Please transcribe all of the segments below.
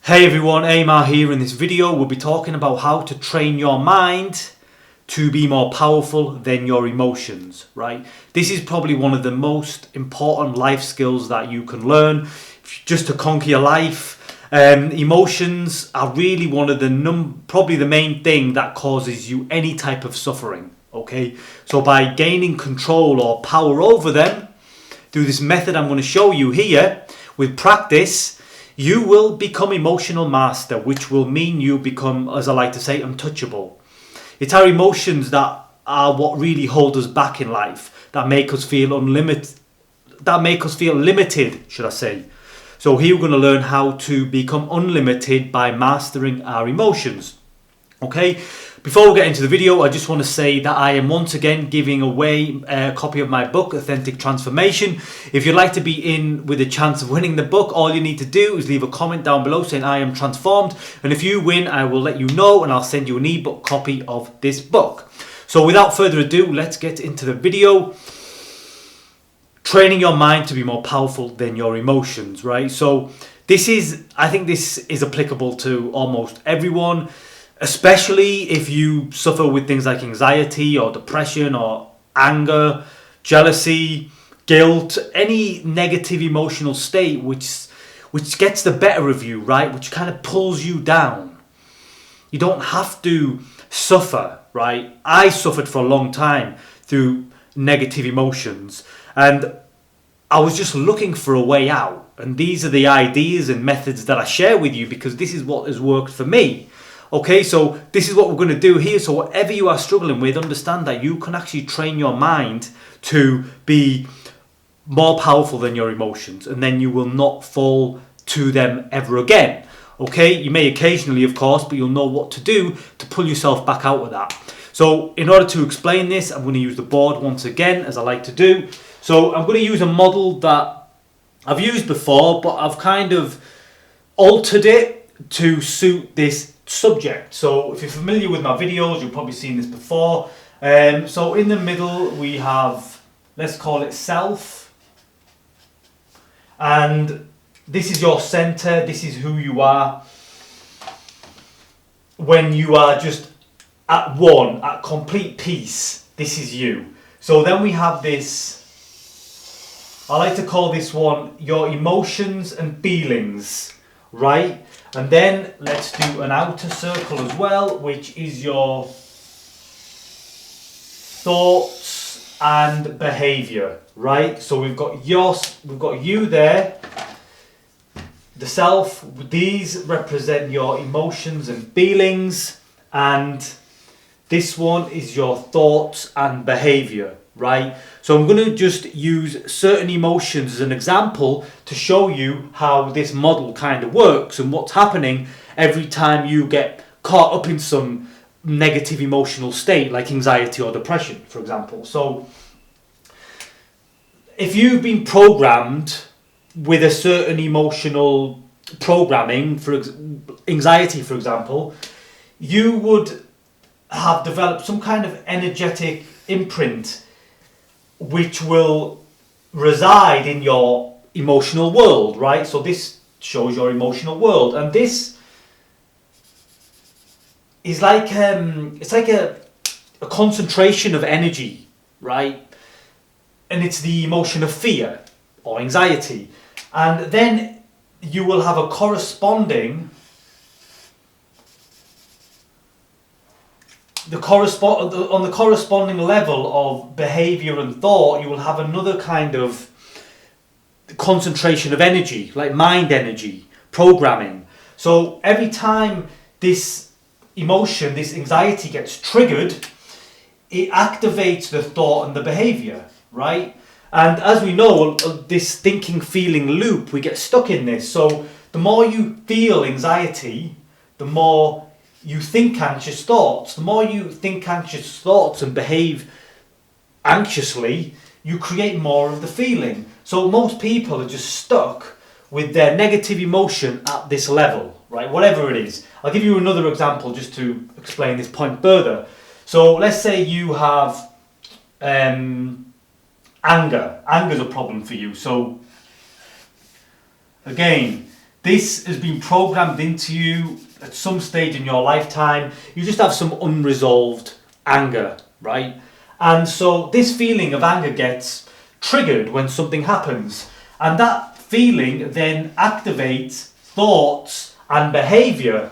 Hey everyone, Amar here. In this video we'll be talking about how to train your mind to be more powerful than your emotions, right? This is probably one of the most important life skills that you can learn just to conquer your life. Emotions are really one of probably the main thing that causes you any type of suffering, okay? So by gaining control or power over them through this method I'm going to show you here with practice, you will become emotional master, which will mean you become, as I like to say, untouchable. It's our emotions that are what really hold us back in life, that make us feel limited, should I say. So here we're going to learn how to become unlimited by mastering our emotions. Okay, before we get into the video, I just want to say that I am once again giving away a copy of my book, Authentic Transformation. If you'd like to be in with a chance of winning the book, all you need to do is leave a comment down below saying I am transformed. And if you win, I will let you know and I'll send you an ebook copy of this book. So without further ado, let's get into the video. Training your mind to be more powerful than your emotions, right? So I think this is applicable to almost everyone, especially if you suffer with things like anxiety or depression or anger, jealousy, guilt, any negative emotional state which gets the better of you, right? Which kind of pulls you down. You don't have to suffer, right? I suffered for a long time through negative emotions, and I was just looking for a way out. And these are the ideas and methods that I share with you because this is what has worked for me. Okay, so this is what we're going to do here. So whatever you are struggling with, understand that you can actually train your mind to be more powerful than your emotions, and then you will not fall to them ever again. Okay, you may occasionally, of course, but you'll know what to do to pull yourself back out of that. So in order to explain this, I'm going to use the board once again, as I like to do. So I'm going to use a model that I've used before, but I've kind of altered it to suit this subject. So if you're familiar with my videos, you've probably seen this before. So in the middle we have, let's call it self, and this is your center. This is who you are when you are just at one, at complete peace. This is you. So then we have this, I like to call this one your emotions and feelings, right? And then let's do an outer circle as well, which is your thoughts and behavior, right? So we've got you there, the self. These represent your emotions and feelings, and this one is your thoughts and behavior, right? So I'm going to just use certain emotions as an example to show you how this model kind of works and what's happening every time you get caught up in some negative emotional state like anxiety or depression, for example. So if you've been programmed with a certain emotional programming, for anxiety, for example, you would have developed some kind of energetic imprint which will reside in your emotional world, right? So this shows your emotional world, and this is like it's like a concentration of energy, right? And it's the emotion of fear or anxiety, and then you will have a corresponding on the corresponding level of behavior and thought, you will have another kind of concentration of energy, like mind energy, programming. So every time this emotion, this anxiety gets triggered, it activates the thought and the behavior, right? And as we know, this thinking, feeling loop, we get stuck in this. So the more you feel anxiety, the more you think anxious thoughts. The more you think anxious thoughts and behave anxiously, you create more of the feeling. So most people are just stuck with their negative emotion at this level, right? Whatever it is. I'll give you another example just to explain this point further. So let's say you have anger. Anger's a problem for you. So again, this has been programmed into you at some stage in your lifetime. You just have some unresolved anger, right? And so this feeling of anger gets triggered when something happens. And that feeling then activates thoughts and behavior,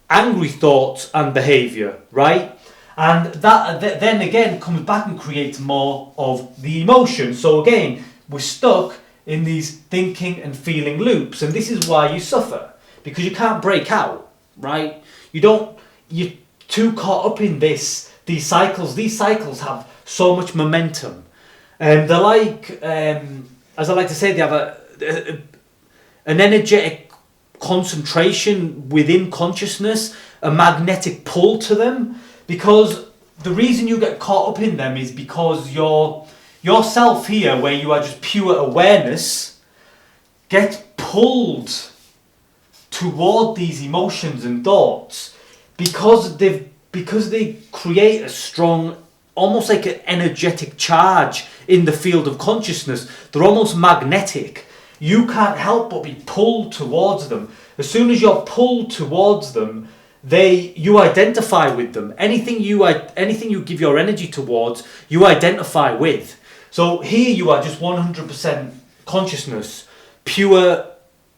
angry thoughts and behavior, right? And that then again comes back and creates more of the emotion. So again, we're stuck in these thinking and feeling loops, and this is why you suffer, because you can't break out, right? You're too caught up in these cycles. These cycles have so much momentum, and they're like, as I like to say, they have an energetic concentration within consciousness, a magnetic pull to them, because the reason you get caught up in them is because yourself here, where you are just pure awareness, gets pulled toward these emotions and thoughts because they create a strong, almost like an energetic charge in the field of consciousness. They're almost magnetic. You can't help but be pulled towards them. As soon as you're pulled towards them, you identify with them. Anything you give your energy towards, you identify with. So here you are just 100% consciousness, pure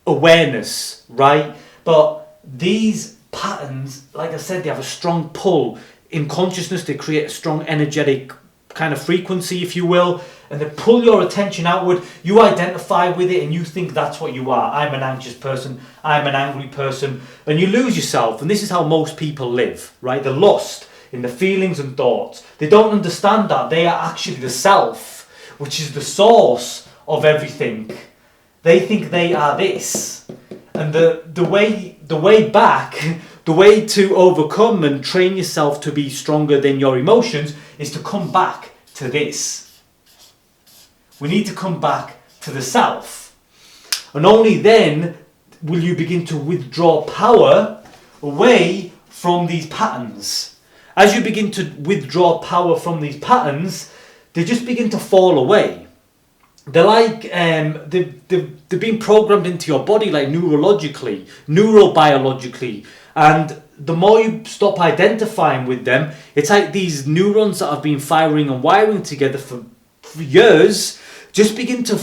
awareness, right? But these patterns, like I said, they have a strong pull in consciousness. They create a strong energetic kind of frequency, if you will, and they pull your attention outward. You identify with it and you think that's what you are. I'm an anxious person, I'm an angry person, and you lose yourself. And this is how most people live, right? They're lost in the feelings and thoughts. They don't understand that they are actually the self, which is the source of everything. They think they are this. And the way back, the way to overcome and train yourself to be stronger than your emotions is to come back to this. We need to come back to the self. And only then will you begin to withdraw power away from these patterns. As you begin to withdraw power from these patterns, they just begin to fall away. They're like, they've been programmed into your body like neurologically, neurobiologically. And the more you stop identifying with them, it's like these neurons that have been firing and wiring together for years just begin to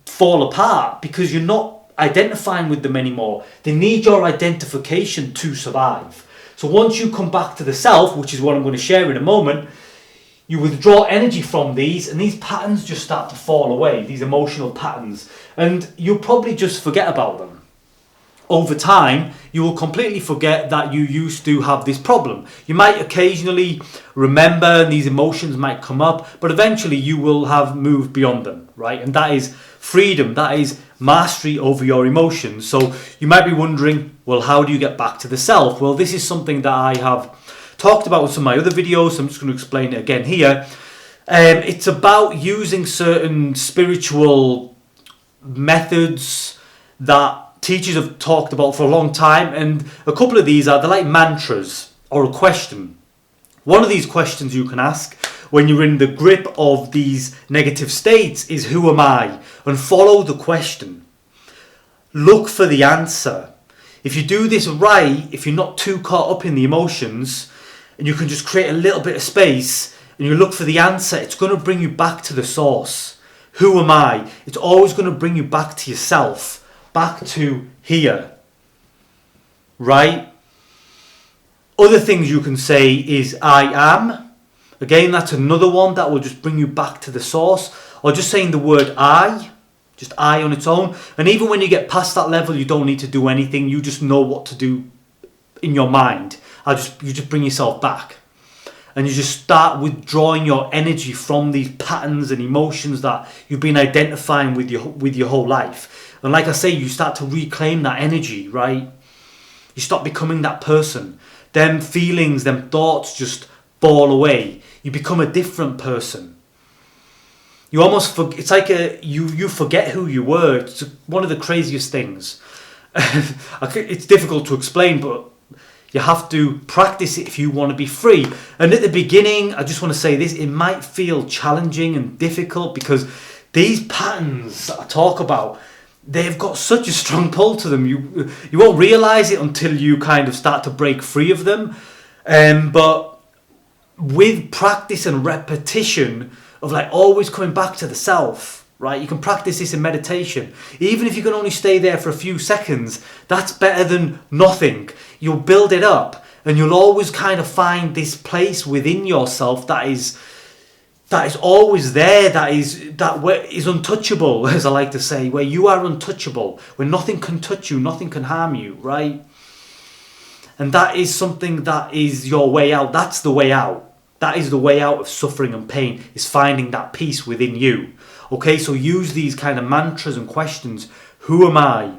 fall apart because you're not identifying with them anymore. They need your identification to survive. So once you come back to the self, which is what I'm going to share in a moment, you withdraw energy from these and these patterns just start to fall away, these emotional patterns, and you'll probably just forget about them. Over time, you will completely forget that you used to have this problem. You might occasionally remember and these emotions might come up, but eventually you will have moved beyond them, right? And that is freedom, that is mastery over your emotions. So you might be wondering, well, how do you get back to the self? Well, this is something that I have talked about in some of my other videos, so I'm just going to explain it again here. It's about using certain spiritual methods that teachers have talked about for a long time, and a couple of these they're like mantras or a question. One of these questions you can ask when you're in the grip of these negative states is, who am I? And follow the question. Look for the answer. If you do this right, if you're not too caught up in the emotions, and you can just create a little bit of space and you look for the answer, it's going to bring you back to the source. Who am I? It's always going to bring you back to yourself, back to here, right? Other things you can say is I am. Again, that's another one that will just bring you back to the source. Or just saying the word I, just I on its own. And even when you get past that level, you don't need to do anything. You just know what to do in your mind. You just bring yourself back. And you just start withdrawing your energy from these patterns and emotions that you've been identifying with your whole life. And like I say, you start to reclaim that energy, right? You stop becoming that person. Them feelings, them thoughts just fall away. You become a different person. You almost it's like you forget who you were. It's one of the craziest things. It's difficult to explain, but you have to practice it if you want to be free. And at the beginning, I just want to say this, it might feel challenging and difficult because these patterns that I talk about, they've got such a strong pull to them. You won't realize it until you kind of start to break free of them. But with practice and repetition of like always coming back to the self, right? You can practice this in meditation. Even if you can only stay there for a few seconds, that's better than nothing. You'll build it up, and you'll always kind of find this place within yourself that is always there, that is untouchable, as I like to say, where you are untouchable, where nothing can touch you, nothing can harm you, right? And that is something that is your way out. That's the way out. That is the way out of suffering and pain, is finding that peace within you. Okay, so use these kind of mantras and questions. Who am I?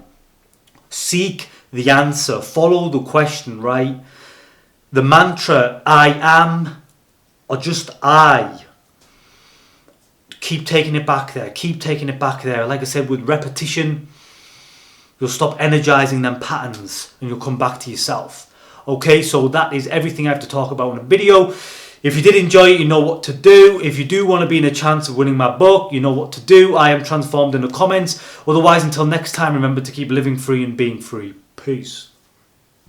Seek the answer. Follow the question, right? The mantra, I am, or just I. Keep taking it back there. Keep taking it back there. Like I said, with repetition, you'll stop energizing them patterns and you'll come back to yourself. Okay, so that is everything I have to talk about in a video. If you did enjoy it, you know what to do. If you do want to be in a chance of winning my book, you know what to do. I am transformed in the comments. Otherwise, until next time, remember to keep living free and being free. Peace.